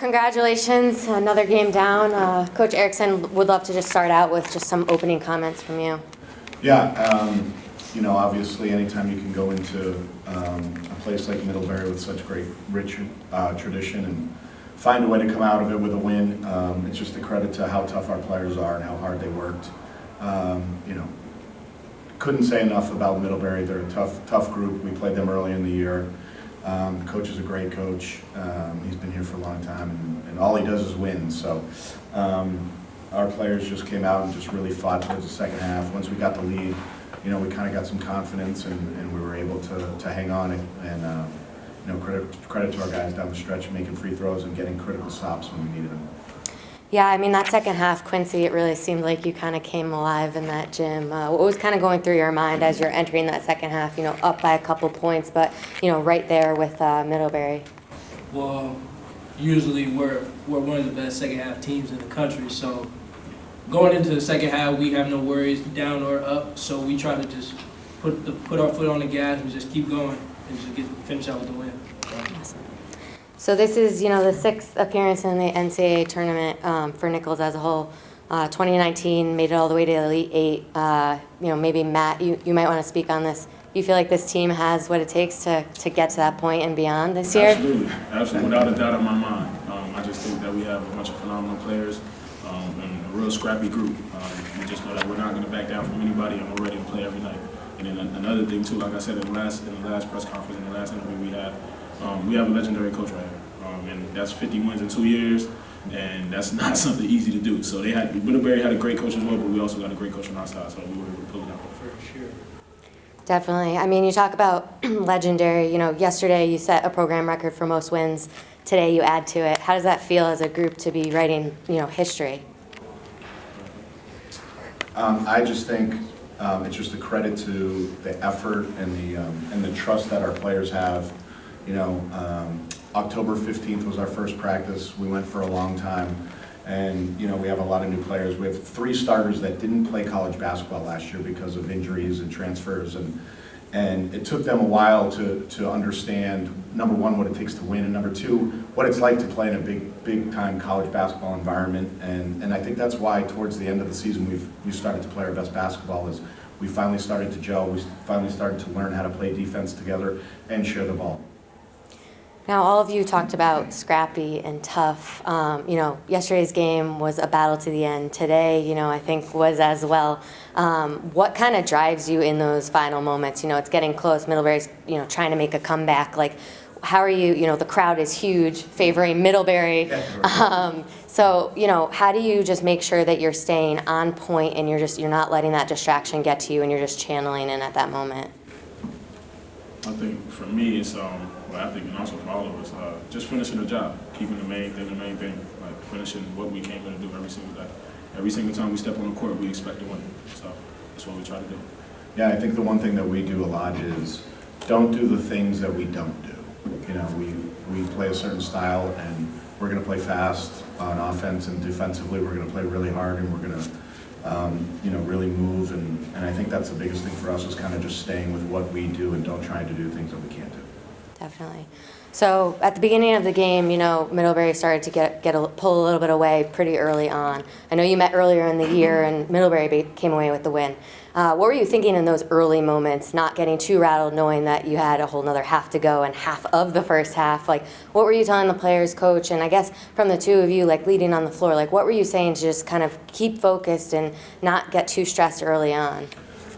Congratulations, another game down. Coach Erickson, would love to just start out with just some opening comments from you. Yeah, obviously anytime you can go into a place like Middlebury with such great, rich tradition and find a way to come out of it with a win, it's just a credit to how tough our players are and how hard they worked. Couldn't say enough about Middlebury. They're a tough group. We played them early in the year. The coach is a great coach. He's been here for a long time, and all he does is win. So our players just came out and just really fought towards the second half. Once we got the lead, we kind of got some confidence, and we were able to hang on and credit to our guys down the stretch, making free throws and getting critical stops when we needed them. Yeah, I mean, that second half, Quincy, it really seemed like you kind of came alive in that gym. What was kind of going through your mind as you're entering that second half, up by a couple points, but, right there with Middlebury? Well, usually we're one of the best second half teams in the country, so going into the second half, we have no worries down or up, so we try to just put our foot on the gas and just keep going and just finish out with the win. Awesome. So this is, the sixth appearance in the NCAA tournament for Nichols as a whole. 2019 made it all the way to the Elite Eight. Maybe Matt, you might want to speak on this. You feel like this team has what it takes to get to that point and beyond this year? Absolutely, without a doubt in my mind. I just think that we have a bunch of phenomenal players and a real scrappy group. We just know that we're not going to back down from anybody, and we're ready to play every night. And then another thing too, like I said in the last press conference, in the last interview we have a legendary coach right here, and that's 50 wins in 2 years, and that's not something easy to do. So Middlebury had a great coach as well, but we also got a great coach on our side, so we were able to pull it out. For sure. Definitely. I mean, you talk about legendary. Yesterday you set a program record for most wins. Today you add to it. How does that feel as a group to be writing, history? I just think it's just a credit to the effort and the trust that our players have. October 15th was our first practice. We went for a long time, and we have a lot of new players. We have 3 starters that didn't play college basketball last year because of injuries and transfers, and it took them a while to understand, number one, what it takes to win, and number two, what it's like to play in a big time college basketball environment. And I think that's why towards the end of the season we started to play our best basketball. Is we finally started to gel. We finally started to learn how to play defense together and share the ball. Now, all of you talked about scrappy and tough. Yesterday's game was a battle to the end. Today, I think was as well. What kind of drives you in those final moments? It's getting close. Middlebury's, trying to make a comeback. Like, how are you? The crowd is huge, favoring Middlebury. So, how do you just make sure that you're staying on point and you're not letting that distraction get to you and you're just channeling in at that moment? I think for me, it's I think, and also for all of us, just finishing the job, keeping the main thing, like finishing what we came in to do every single day. Every single time we step on the court, we expect to win. So that's what we try to do. Yeah, I think the one thing that we do a lot is don't do the things that we don't do. We play a certain style, and we're going to play fast on offense, and defensively we're going to play really hard, and we're going to really move, and I think that's the biggest thing for us is kind of just staying with what we do and don't try to do things that we can't do. Definitely. So at the beginning of the game, Middlebury started to pull a little bit away pretty early on. I know you met earlier in the year, and Middlebury came away with the win. What were you thinking in those early moments, not getting too rattled, knowing that you had a whole nother half to go and half of the first half? Like, what were you telling the players, coach? And I guess from the two of you, like leading on the floor, like what were you saying to just kind of keep focused and not get too stressed early on?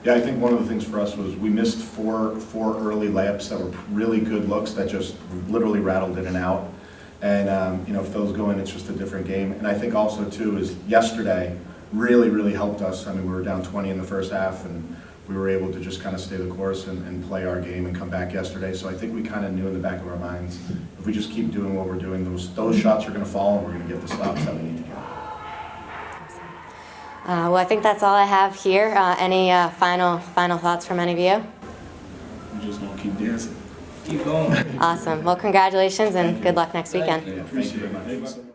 Yeah, I think one of the things for us was we missed four early layups that were really good looks that just literally rattled in and out. And if those go in, it's just a different game. And I think also too is yesterday really helped us. I mean, we were down 20 in the first half, and we were able to just kind of stay the course and play our game and come back yesterday. So I think we kind of knew in the back of our minds, if we just keep doing what we're doing, those shots are going to fall, and we're going to get the stops that we need to get. Well, I think that's all I have here. Any final thoughts from any of you? We're just going to keep dancing. Keep going. Awesome. Well, congratulations and good luck next weekend. Yeah, appreciate it.